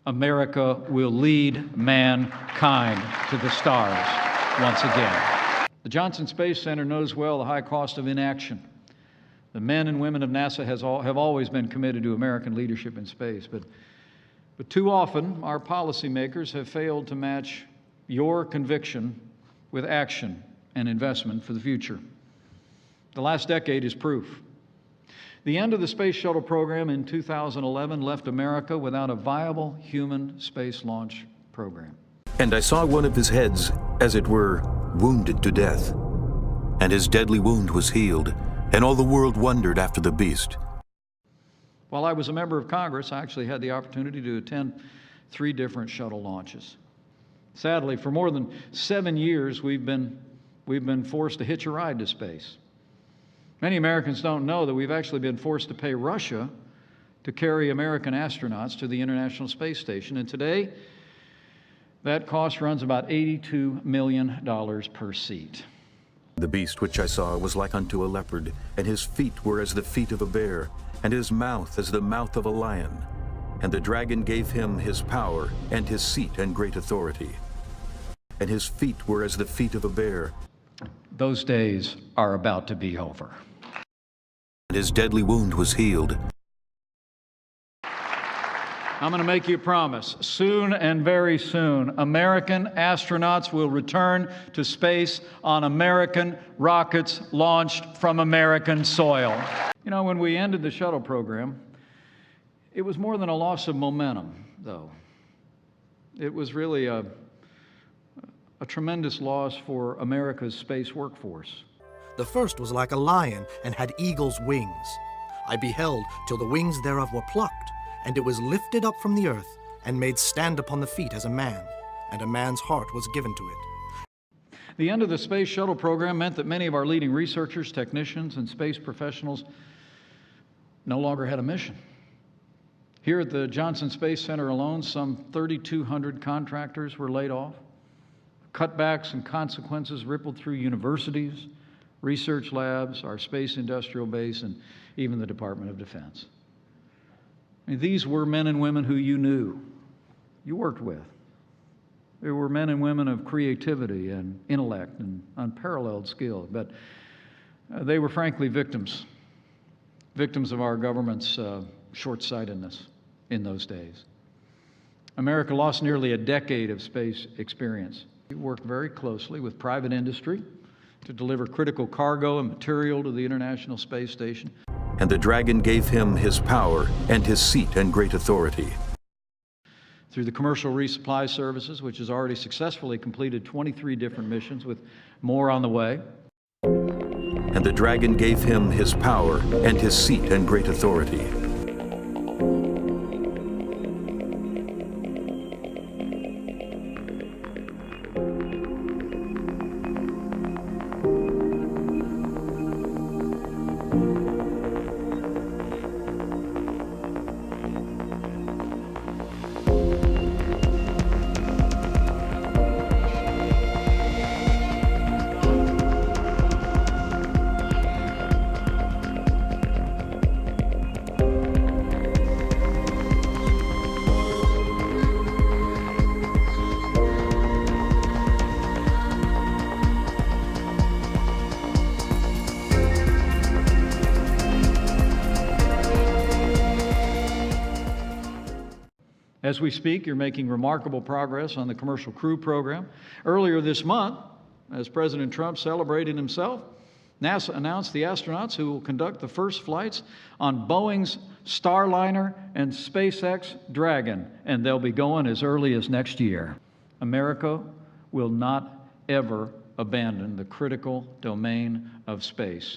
America will lead mankind to the stars once again. The Johnson Space Center knows well the high cost of inaction. The men and women of NASA have always been committed to American leadership in space, but too often our policymakers have failed to match your conviction with action and investment for the future. The last decade is proof. The end of the Space Shuttle program in 2011 left America without a viable human space launch program. And I saw one of his heads, as it were, wounded to death. And his deadly wound was healed, and all the world wondered after the beast. While I was a member of Congress, I actually had the opportunity to attend 3 different shuttle launches. Sadly, for more than 7 years, we've been forced to hitch a ride to space. Many Americans don't know that we've actually been forced to pay Russia to carry American astronauts to the International Space Station. And today, that cost runs about $82 million per seat. The beast which I saw was like unto a leopard, and his feet were as the feet of a bear, and his mouth as the mouth of a lion. And the dragon gave him his power, and his seat and great authority. And his feet were as the feet of a bear. Those days are about to be over. And his deadly wound was healed. I'm going to make you a promise. Soon and very soon, American astronauts will return to space on American rockets launched from American soil. You know, when we ended the shuttle program, it was more than a loss of momentum, though. It was really a tremendous loss for America's space workforce. The first was like a lion and had eagle's wings. I beheld till the wings thereof were plucked, and it was lifted up from the earth, and made stand upon the feet as a man, and a man's heart was given to it. The end of the Space Shuttle program meant that many of our leading researchers, technicians, and space professionals no longer had a mission. Here at the Johnson Space Center alone, some 3,200 contractors were laid off. Cutbacks and consequences rippled through universities, research labs, our space industrial base, and even the Department of Defense. I mean, these were men and women who you knew, you worked with. They were men and women of creativity and intellect and unparalleled skill, but they were frankly victims of our government's short-sightedness in those days. America lost nearly a decade of space experience. We worked very closely with private industry to deliver critical cargo and material to the International Space Station. And the dragon gave him his power, and his seat and great authority. Through the Commercial Resupply Services, which has already successfully completed 23 different missions with more on the way. And the dragon gave him his power, and his seat and great authority. As we speak, you're making remarkable progress on the Commercial Crew Program. Earlier this month, as President Trump celebrated himself, NASA announced the astronauts who will conduct the first flights on Boeing's Starliner and SpaceX Dragon, and they'll be going as early as next year. America will not ever abandon the critical domain of space.